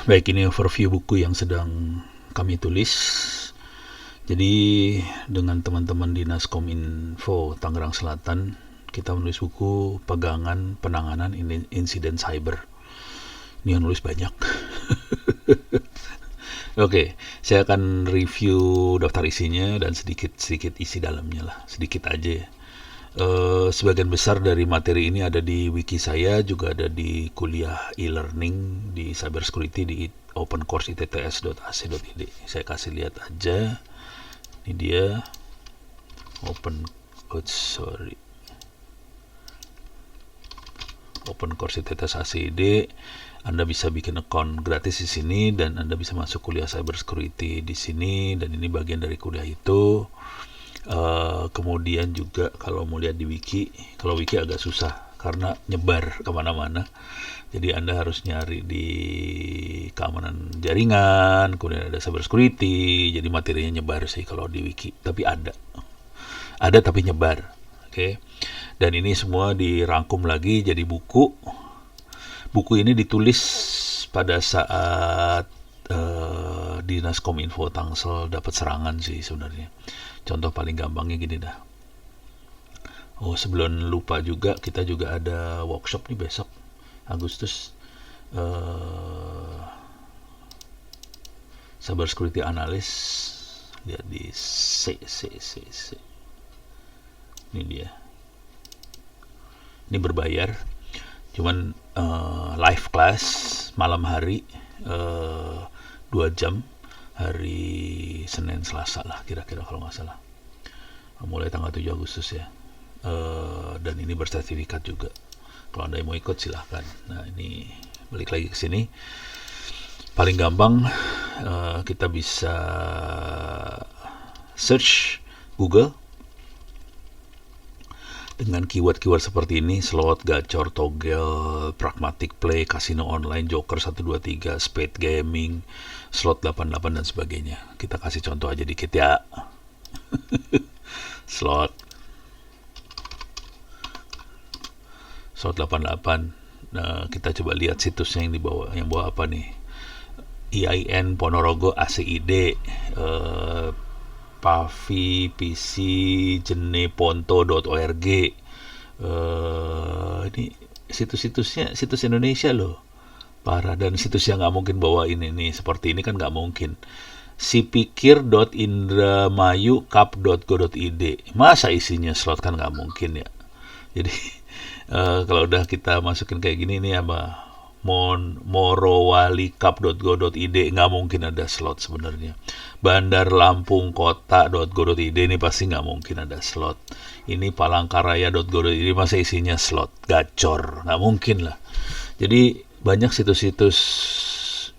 Baik, ini overview buku yang sedang kami tulis. Jadi dengan teman-teman Dinas Kominfo Tangerang Selatan, kita menulis buku Pegangan Penanganan Insiden Cyber. Ini yang nulis banyak. Oke, saya akan review daftar isinya dan sedikit isi dalamnya lah, sedikit aja ya. Sebagian besar dari materi ini ada di wiki saya, juga ada di kuliah e-learning di cybersecurity di opencourse.itts.ac.id. Saya kasih lihat aja. Ini dia opencourse.itts.ac.id. Anda bisa bikin account gratis di sini dan Anda bisa masuk kuliah cybersecurity di sini, dan ini bagian dari kuliah itu. Kemudian juga kalau mau lihat di wiki, kalau wiki agak susah karena nyebar kemana-mana, jadi Anda harus nyari di keamanan jaringan, kemudian ada cybersecurity, jadi materinya nyebar sih kalau di wiki, tapi ada tapi nyebar. Oke. Dan ini semua dirangkum lagi jadi buku. Buku ini ditulis pada saat Dinas Kominfo Tangsel dapat serangan sih sebenarnya. Contoh paling gampangnya gini dah. Sebelum lupa juga, kita juga ada workshop nih besok Agustus, cybersecurity analyst. Lihat di C. Ini dia. Ini berbayar, cuman live class malam hari, 2 jam, hari Senin Selasa lah kira-kira kalau nggak salah, mulai tanggal 7 Agustus ya. Dan ini bersertifikat juga, kalau Anda mau ikut silahkan. Nah, ini balik lagi ke sini. Paling gampang kita bisa search Google dengan keyword-keyword seperti ini: slot, gacor, togel, pragmatic play, casino online, joker 123, spade gaming, slot 88 dan sebagainya. Kita kasih contoh aja dikit ya. slot 88. Nah, kita coba lihat situsnya yang dibawa, yang bawa apa nih? IAIN Ponorogo ACID, Pavi PC jeneponto.org. Ini situs-situsnya situs Indonesia loh, parah. Dan situs yang nggak mungkin bawa ini seperti ini kan nggak mungkin. sipikir.indramayucup.go.id, masa isinya slot, kan nggak mungkin ya. Jadi kalau udah kita masukin kayak gini, ini apa, morowalikcup.go.id, nggak mungkin ada slot sebenarnya. bandarlampungkota.go.id, ini pasti nggak mungkin ada slot. Ini palangkaraya.go.id, masa isinya slot, gacor, nggak mungkin lah. Jadi banyak situs-situs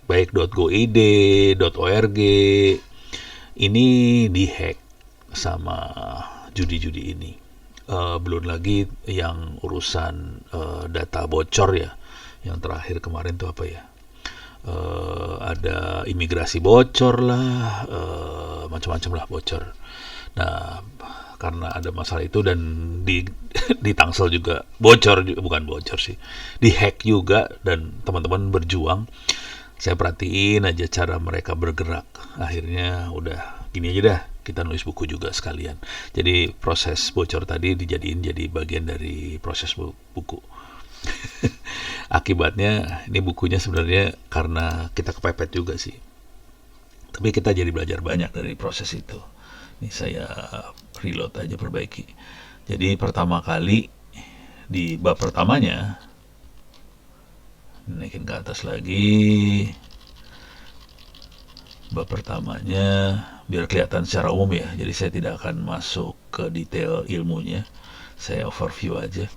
baik .go.id, .org ini dihack sama judi-judi ini. Belum lagi yang urusan data bocor ya. Yang terakhir kemarin tuh apa ya, ada imigrasi bocor lah, macam-macam lah bocor. Nah, karena ada masalah itu, dan di Tangsel juga bocor, bukan bocor sih, dihack juga, dan teman-teman berjuang. Saya perhatiin aja cara mereka bergerak, akhirnya udah gini aja dah, kita nulis buku juga sekalian. Jadi proses bocor tadi dijadiin jadi bagian dari proses buku. Akibatnya ini bukunya sebenarnya karena kita kepepet juga sih, tapi kita jadi belajar banyak dari proses itu. Ini saya reload aja, perbaiki. Jadi pertama kali di bab pertamanya, naikin ke atas lagi, bab pertamanya biar kelihatan secara umum ya, jadi saya tidak akan masuk ke detail ilmunya, saya overview aja.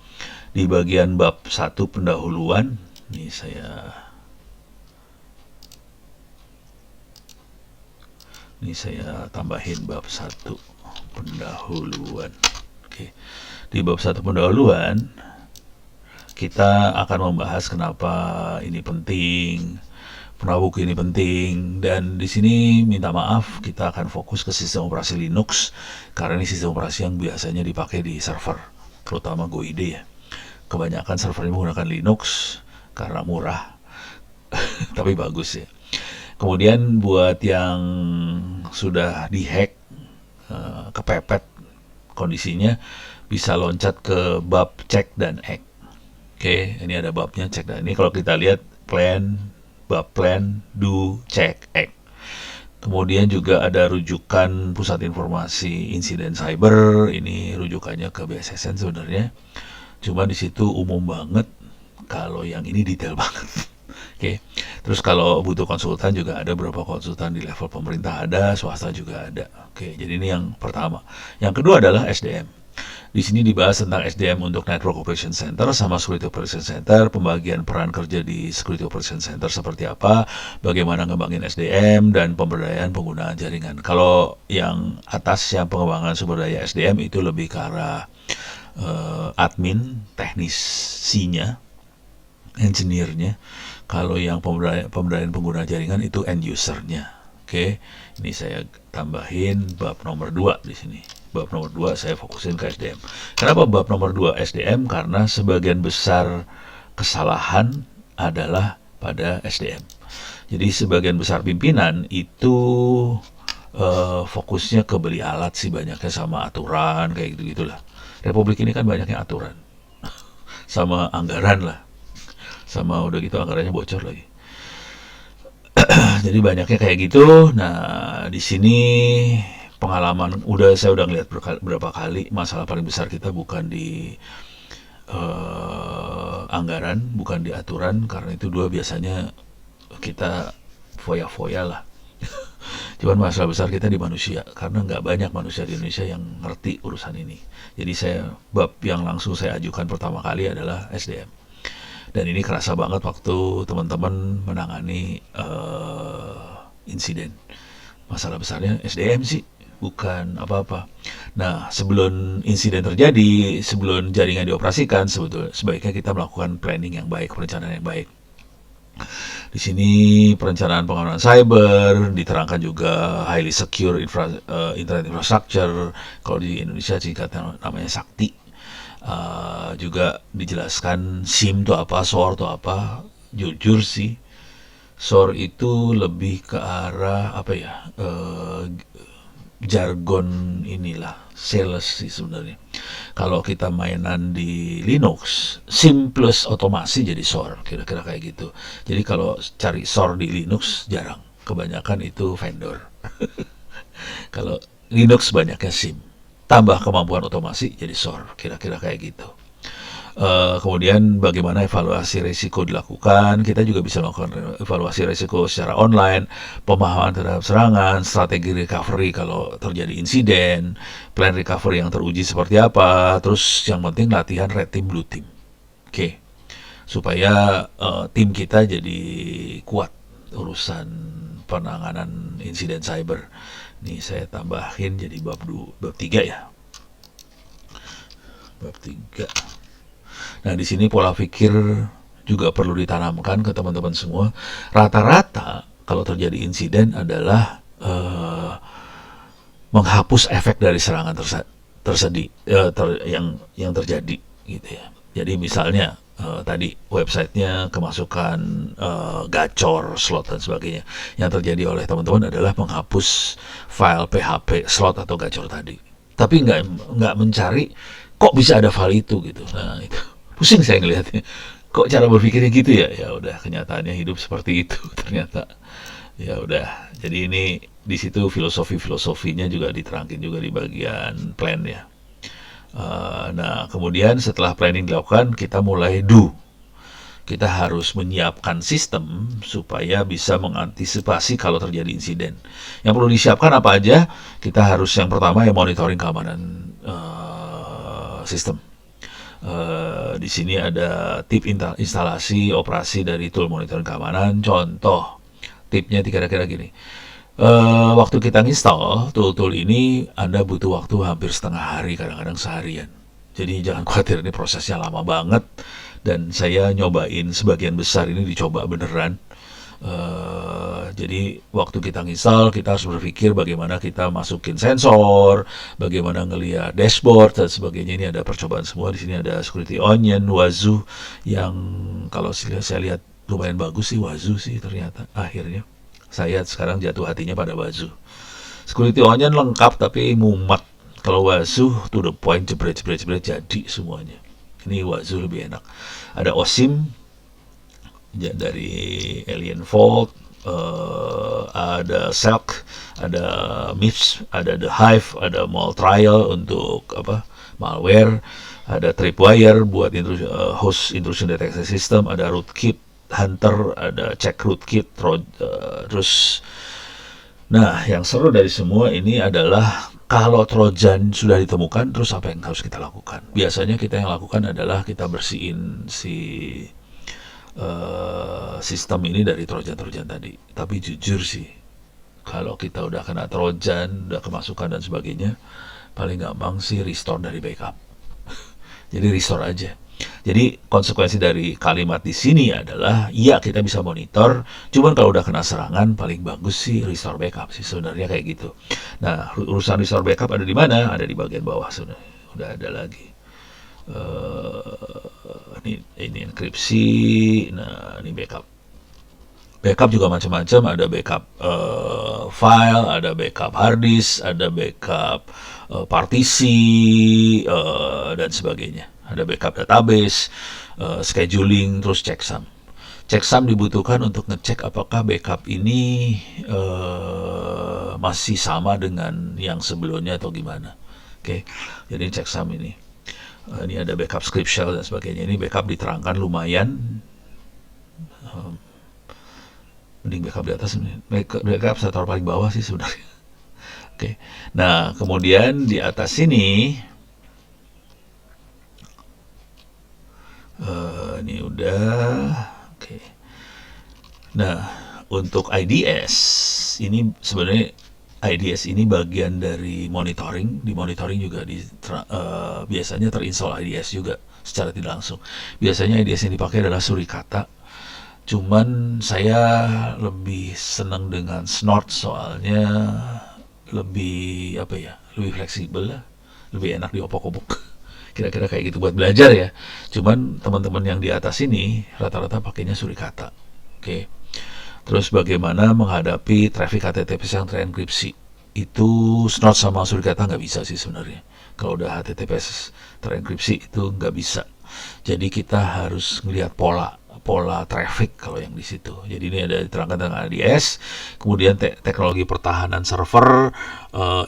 Di bagian bab 1 pendahuluan, ini saya tambahin bab 1 pendahuluan. Oke. Di bab 1 pendahuluan kita akan membahas kenapa ini penting, kenapa buku ini penting, dan di sini minta maaf kita akan fokus ke sistem operasi Linux karena ini sistem operasi yang biasanya dipakai di server, terutama GoID ya. Kebanyakan server ini menggunakan Linux karena murah tapi bagus ya. Kemudian buat yang sudah dihack, kepepet kondisinya, bisa loncat ke bab cek dan act. Oke, ini ada babnya cek dan ini kalau kita lihat bab plan, do, check, act. Kemudian juga ada rujukan pusat informasi insiden cyber, ini rujukannya ke BSSN sebenarnya. Cuma di situ umum banget, kalau yang ini detail banget. Oke. Terus kalau butuh konsultan juga ada beberapa konsultan di level pemerintah ada, swasta juga ada. Oke, jadi ini yang pertama. Yang kedua adalah SDM. Di sini dibahas tentang SDM untuk Network Operation Center sama Security Operation Center, pembagian peran kerja di Security Operation Center seperti apa, bagaimana ngembangin SDM, dan pemberdayaan penggunaan jaringan. Kalau yang atas, yang pengembangan sumber daya SDM itu lebih ke arah admin, teknisinya, engineer-nya. Kalau yang pemberdayaan pengguna jaringan itu end user-nya. Oke, ini saya tambahin bab nomor 2 di sini. Bab nomor 2 saya fokusin ke SDM. Kenapa bab nomor 2 SDM? Karena sebagian besar kesalahan adalah pada SDM. Jadi sebagian besar pimpinan itu fokusnya ke beli alat sih banyaknya, sama aturan kayak gitu-gitulah. Republik ini kan banyaknya aturan. Sama anggaran lah. Sama udah gitu anggarannya bocor lagi. Jadi banyaknya kayak gitu. Nah, di sini pengalaman saya udah ngeliat berapa kali, masalah paling besar kita bukan di anggaran, bukan di aturan, karena itu dua biasanya kita foya-foya lah. Cuman masalah besar kita di manusia, karena nggak banyak manusia di Indonesia yang ngerti urusan ini. Jadi bab yang langsung saya ajukan pertama kali adalah SDM. Dan ini kerasa banget waktu teman-teman menangani insiden. Masalah besarnya SDM sih, bukan apa-apa. Nah, sebelum insiden terjadi, sebelum jaringan dioperasikan, sebaiknya kita melakukan planning yang baik, perencanaan yang baik. Di sini perencanaan pengamanan cyber diterangkan juga highly secure internet infrastructure. Kalau di Indonesia singkatnya namanya SAKTI. Juga dijelaskan SIM itu apa, SOR itu apa. Jujur sih, SOR itu lebih ke arah apa ya, jargon inilah, sales sih sebenarnya. Kalau kita mainan di Linux, SIM plus otomasi jadi SOR, kira-kira kayak gitu. Jadi kalau cari SOR di Linux jarang, kebanyakan itu vendor. Kalau Linux banyaknya SIM, tambah kemampuan otomasi jadi SOR, kira-kira kayak gitu. Kemudian bagaimana evaluasi risiko dilakukan, kita juga bisa melakukan evaluasi risiko secara online, pemahaman terhadap serangan, strategi recovery kalau terjadi insiden, plan recovery yang teruji seperti apa, terus yang penting latihan red team, blue team. Oke. Supaya tim kita jadi kuat urusan penanganan insiden cyber. Ini saya tambahin jadi bab 3 ya. Bab 3. Nah, di sini pola pikir juga perlu ditanamkan ke teman-teman semua. Rata-rata kalau terjadi insiden adalah menghapus efek dari serangan yang terjadi gitu ya. Jadi misalnya tadi websitenya kemasukan gacor, slot dan sebagainya. Yang terjadi oleh teman-teman adalah menghapus file PHP slot atau gacor tadi. Tapi nggak mencari kok bisa ada file itu gitu. Nah, itu pusing saya ngelihatnya. Kok cara berpikirnya gitu ya? Ya udah, kenyataannya hidup seperti itu ternyata. Ya udah. Jadi ini di situ filosofinya juga diterangkin juga di bagian plan ya. Nah, kemudian setelah planning dilakukan, kita mulai do. Kita harus menyiapkan sistem supaya bisa mengantisipasi kalau terjadi insiden. Yang perlu disiapkan apa aja? Kita harus yang pertama ya monitoring keamanan sistem. Di sini ada tip instalasi operasi dari tool monitoring keamanan. Contoh tipnya kira-kira gini. Waktu kita install tool-tool ini, Anda butuh waktu hampir setengah hari, kadang-kadang seharian. Jadi jangan khawatir, ini prosesnya lama banget. Dan saya nyobain sebagian besar ini dicoba beneran. Jadi waktu kita install, kita harus berpikir bagaimana kita masukin sensor, bagaimana ngelihat dashboard dan sebagainya. Ini ada percobaan semua. Di sini ada Security Onion, Wazoo, yang kalau saya lihat lumayan bagus sih Wazoo sih ternyata akhirnya. Saya sekarang jatuh hatinya pada Wazoo. Security Onion lengkap tapi mumet. Kalau Wazoo to the point, jebret jadi semuanya. Ini Wazoo lebih enak. Ada OSIM dari Alien Vault, ada Selk, ada MIPS, ada The Hive, ada Mall Trial untuk malware, ada Tripwire buat host intrusion detection system, ada Rootkit Hunter, ada Check Rootkit, terus. Nah, yang seru dari semua ini adalah kalau Trojan sudah ditemukan, terus apa yang harus kita lakukan? Biasanya kita yang lakukan adalah kita bersihin si sistem ini dari Trojan tadi. Tapi jujur sih, kalau kita udah kena Trojan, udah kemasukan dan sebagainya, paling gampang sih restore dari backup. Jadi restore aja. Jadi konsekuensi dari kalimat di sini adalah, ya kita bisa monitor, cuman kalau udah kena serangan paling bagus sih restore backup sih sebenarnya kayak gitu. Nah, urusan restore backup ada di mana? Ada di bagian bawah sebenarnya. Udah ada lagi. Ini enkripsi. Nah, ini backup. Backup juga macam-macam, ada backup file, ada backup hard disk, ada backup partisi, dan sebagainya. Ada backup database, scheduling, terus checksum. Checksum dibutuhkan untuk ngecek apakah backup ini masih sama dengan yang sebelumnya atau gimana. Oke, jadi checksum ini. Ini ada backup script shell dan sebagainya. Ini backup diterangkan lumayan. Mending backup di atas, backup saya taruh paling bawah sih sebenarnya. Oke. Nah, kemudian di atas sini ini udah. Oke. Nah, untuk IDS ini sebenarnya IDS ini bagian dari monitoring. Di monitoring juga biasanya terinstall IDS juga secara tidak langsung. Biasanya IDS yang dipakai adalah Suricata. Cuman saya lebih senang dengan Snort soalnya lebih lebih fleksibel lah, lebih enak diopok-opok. Kira-kira kayak gitu buat belajar ya. Cuman teman-teman yang di atas ini rata-rata pakainya Suricata. Oke. Terus bagaimana menghadapi traffic HTTPS yang terenkripsi? Itu Snort sama Suricata nggak bisa sih sebenarnya. Kalau udah HTTPS terenkripsi itu nggak bisa. Jadi kita harus ngelihat pola traffic kalau yang di situ. Jadi ini ada diterangkan dengan ADS, kemudian teknologi pertahanan server,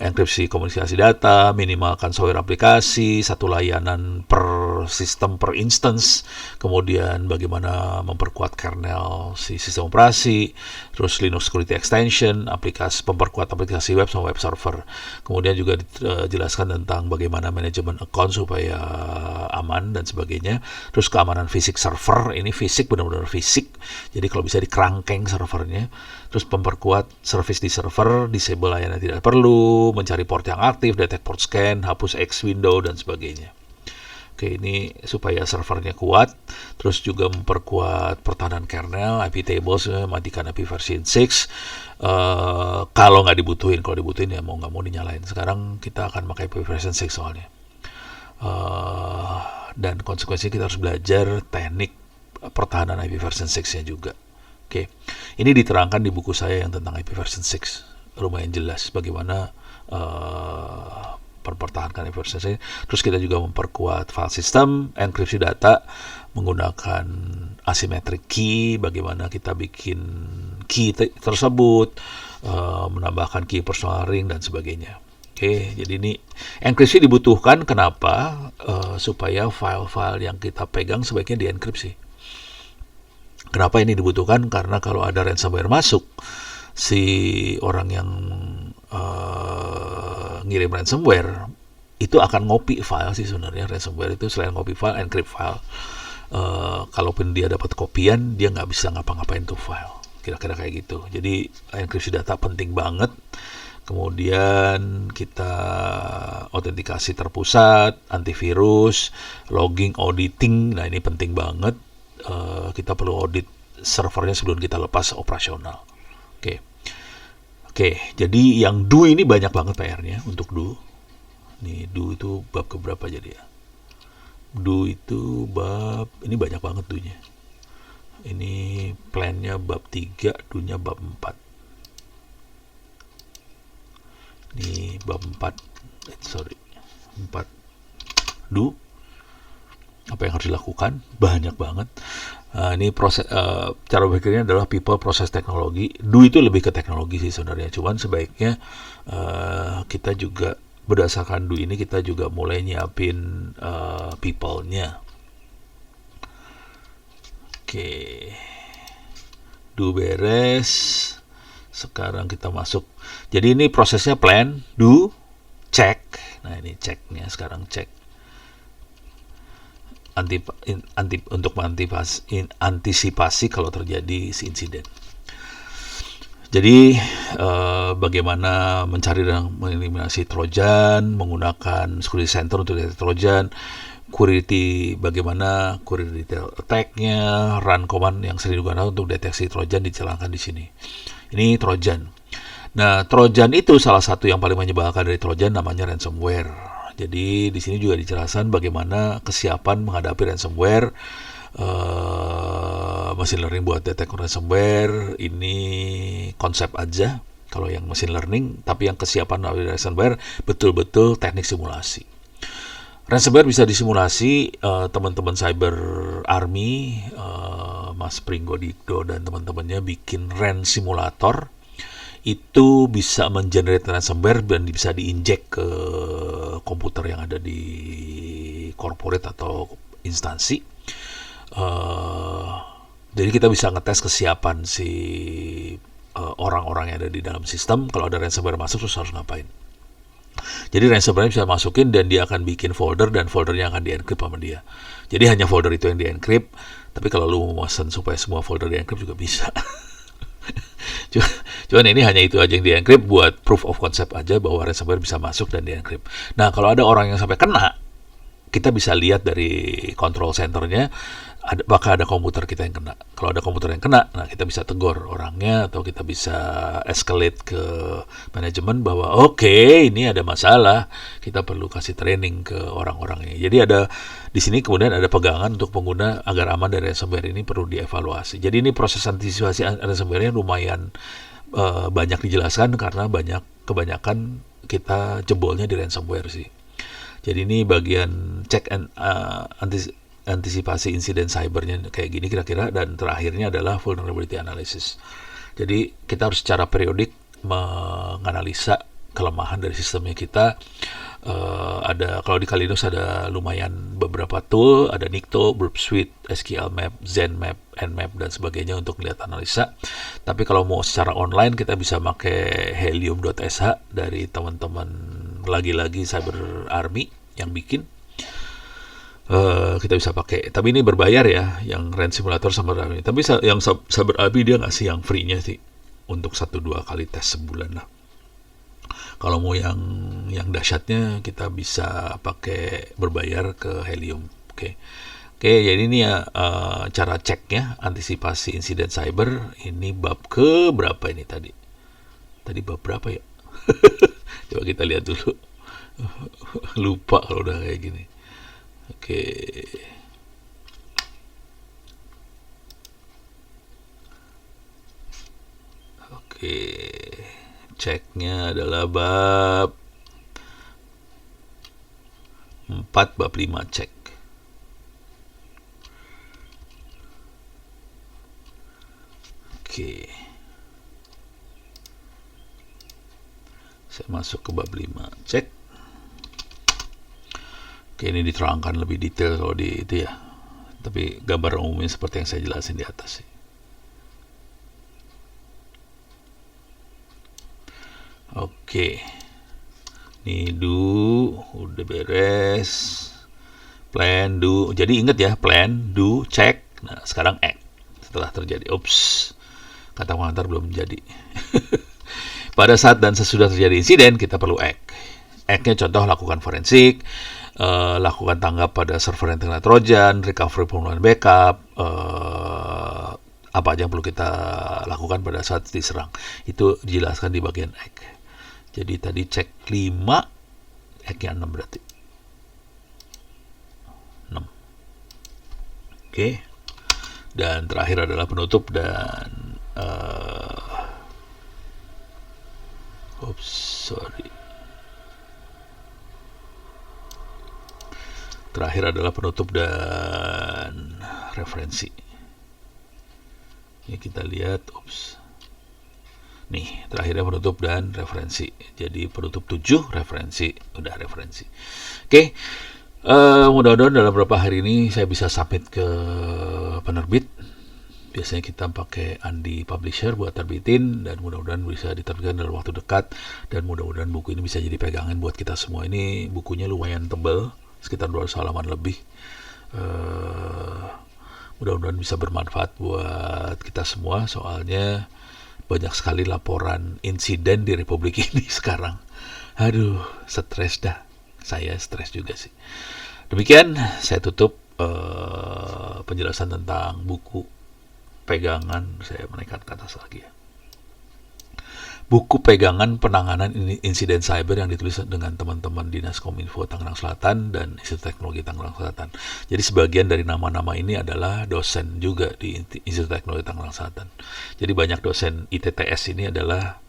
enkripsi komunikasi data, minimalkan software aplikasi, satu layanan per sistem per instance, kemudian bagaimana memperkuat kernel si sistem operasi, terus Linux Security Extension, memperkuat aplikasi web sama web server. Kemudian juga dijelaskan tentang bagaimana manajemen account supaya aman dan sebagainya. Terus keamanan fisik server, ini fisik benar-benar fisik, jadi kalau bisa dikerangkeng servernya. Terus memperkuat service di server, disable layanan tidak perlu, mencari port yang aktif, detect port scan, hapus X window dan sebagainya. Oke, ini supaya servernya kuat. Terus juga memperkuat pertahanan kernel, IP tables, matikan IP version 6. Kalau nggak dibutuhin, kalau dibutuhin ya mau nggak mau dinyalain. Sekarang kita akan pakai IP version 6 soalnya. Dan konsekuensinya kita harus belajar teknik pertahanan IP version 6-nya juga. Oke. Ini diterangkan di buku saya yang tentang IP version 6. Lumayan jelas bagaimana pertahankan IP version 6. Terus kita juga memperkuat file system, enkripsi data menggunakan asymmetric key, bagaimana kita bikin key tersebut, menambahkan key personal ring dan sebagainya. Oke, jadi ini enkripsi dibutuhkan kenapa? Supaya file-file yang kita pegang sebaiknya dienkripsi. Kenapa ini dibutuhkan? Karena kalau ada ransomware masuk, si orang yang ngirim ransomware itu akan ngopi file sih sebenarnya. Ransomware itu selain ngopi file, encrypt file. Kalaupun dia dapat kopian, dia nggak bisa ngapa-ngapain tuh file. Kira-kira kayak gitu. Jadi enkripsi data penting banget. Kemudian kita autentikasi terpusat, antivirus, logging, auditing. Nah ini penting banget. Kita perlu audit servernya sebelum kita lepas operasional. Oke, jadi yang do ini banyak banget PR-nya untuk do. Nih do itu bab keberapa jadi ya? Do itu bab, ini banyak banget do-nya. Ini plan-nya bab 3, do-nya bab 4. Ini bab 4, 4 do. Apa yang harus dilakukan? Banyak banget. Ini proses, cara berpikirnya adalah people, proses, teknologi. Do itu lebih ke teknologi sih sebenarnya. Cuman sebaiknya kita juga berdasarkan do ini kita juga mulai nyiapin people-nya. Oke. Do beres. Sekarang kita masuk. Jadi ini prosesnya plan, do, check. Nah ini checknya sekarang cek. Untuk antisipasi kalau terjadi si insiden. Jadi bagaimana mencari dan mengeliminasi Trojan, menggunakan security center untuk deteksi Trojan, bagaimana query detail attack-nya, run command yang sering digunakan untuk deteksi Trojan dijalankan di sini. Ini Trojan. Nah, Trojan itu salah satu yang paling menyebalkan dari Trojan namanya ransomware. Jadi di sini juga dijelaskan bagaimana kesiapan menghadapi ransomware, machine learning buat detect ransomware. Ini konsep aja kalau yang machine learning, tapi yang kesiapan dari ransomware betul-betul teknik simulasi. Ransomware bisa disimulasi, teman-teman cyber army, Mas Pringgo Dikdo dan teman-temannya bikin RAN simulator. Itu bisa mengenerate ransomware dan bisa diinjek ke komputer yang ada di corporate atau instansi. Jadi kita bisa ngetes kesiapan si orang-orang yang ada di dalam sistem. Kalau ada ransomware masuk terus harus ngapain. Jadi ransomware bisa masukin dan dia akan bikin folder dan foldernya akan di-encrypt sama dia. Jadi hanya folder itu yang di-encrypt. Tapi kalau lu mau pesan supaya semua folder di-encrypt juga bisa. Cuman ini hanya itu aja yang di-encrypt buat proof of concept aja bahwa ransomware bisa masuk dan di-encrypt. Nah, kalau ada orang yang sampai kena, kita bisa lihat dari control centernya bakal ada komputer kita yang kena. Kalau ada komputer yang kena, nah kita bisa tegur orangnya atau kita bisa escalate ke manajemen bahwa oke, ini ada masalah, kita perlu kasih training ke orang-orangnya. Jadi ada di sini kemudian ada pegangan untuk pengguna agar aman dari ransomware ini perlu dievaluasi. Jadi ini proses antisipasi ransomware-nya lumayan banyak dijelaskan karena kebanyakan kita jebolnya di ransomware sih. Jadi ini bagian check and antisipasi insiden cybernya kayak gini kira-kira, dan terakhirnya adalah vulnerability analysis. Jadi kita harus secara periodik menganalisa kelemahan dari sistemnya kita. Ada kalau di Kali Linux ada lumayan beberapa tool, ada Nikto, Burp Suite, SQL Map, Zenmap, Nmap dan sebagainya untuk melihat analisa. Tapi kalau mau secara online kita bisa pakai helium.sh dari teman-teman lagi-lagi Cyber Army yang bikin. Kita bisa pakai, tapi ini berbayar ya, yang RAN simulator Cyber Army. Tapi yang Cyber Army dia ngasih yang free-nya sih untuk 1-2 kali tes sebulan lah. Kalau mau yang dahsyatnya kita bisa pakai berbayar ke Helium. Oke, jadi ini ya cara ceknya antisipasi insiden cyber. Ini bab ke berapa ini tadi? Tadi bab berapa ya? Coba kita lihat dulu. Lupa kalau udah kayak gini. Oke. Ceknya adalah bab 4, bab 5 cek. Oke. Saya masuk ke bab 5 cek. Oke, ini diterangkan lebih detail kalau di itu ya. Tapi gambar umumnya seperti yang saya jelasin di atas sih. Oke, ini do udah beres, plan, do. Jadi ingat ya, plan, do, check. Nah sekarang act. Setelah terjadi, kata pengantar belum jadi. Pada saat dan sesudah terjadi insiden kita perlu act. Act-nya contoh lakukan forensik, lakukan tanggap pada server yang terkena Trojan, recovery pemulihan backup, apa aja yang perlu kita lakukan pada saat diserang. Itu dijelaskan di bagian act. Jadi tadi cek 5, X-nya 6 berarti. 6. Oke. Dan terakhir adalah penutup dan Terakhir adalah penutup dan referensi. Ini kita lihat, nih terakhirnya penutup dan referensi. Jadi penutup 7, referensi, udah referensi. Oke, mudah-mudahan dalam beberapa hari ini saya bisa submit ke penerbit. Biasanya kita pakai Andi Publisher buat terbitin, dan mudah-mudahan bisa diterbitkan dalam waktu dekat, dan mudah-mudahan buku ini bisa jadi pegangan buat kita semua. Ini bukunya lumayan tebal, sekitar 200 halaman lebih. Mudah-mudahan bisa bermanfaat buat kita semua, soalnya banyak sekali laporan insiden di Republik ini sekarang. Aduh, stres dah. Saya stres juga sih. Demikian, saya tutup penjelasan tentang buku pegangan. Saya menaikkan ke atas lagi ya. Buku pegangan penanganan insiden cyber yang ditulis dengan teman-teman Dinas Kominfo Tangerang Selatan dan Institut Teknologi Tangerang Selatan. Jadi sebagian dari nama-nama ini adalah dosen juga di Institut Teknologi Tangerang Selatan. Jadi banyak dosen ITTS ini adalah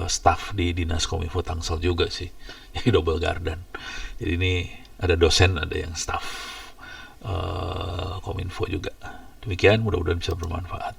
staff di Dinas Kominfo Tangsel juga sih. Jadi double garden. Jadi ini ada dosen, ada yang staff Kominfo juga. Demikian, mudah-mudahan bisa bermanfaat.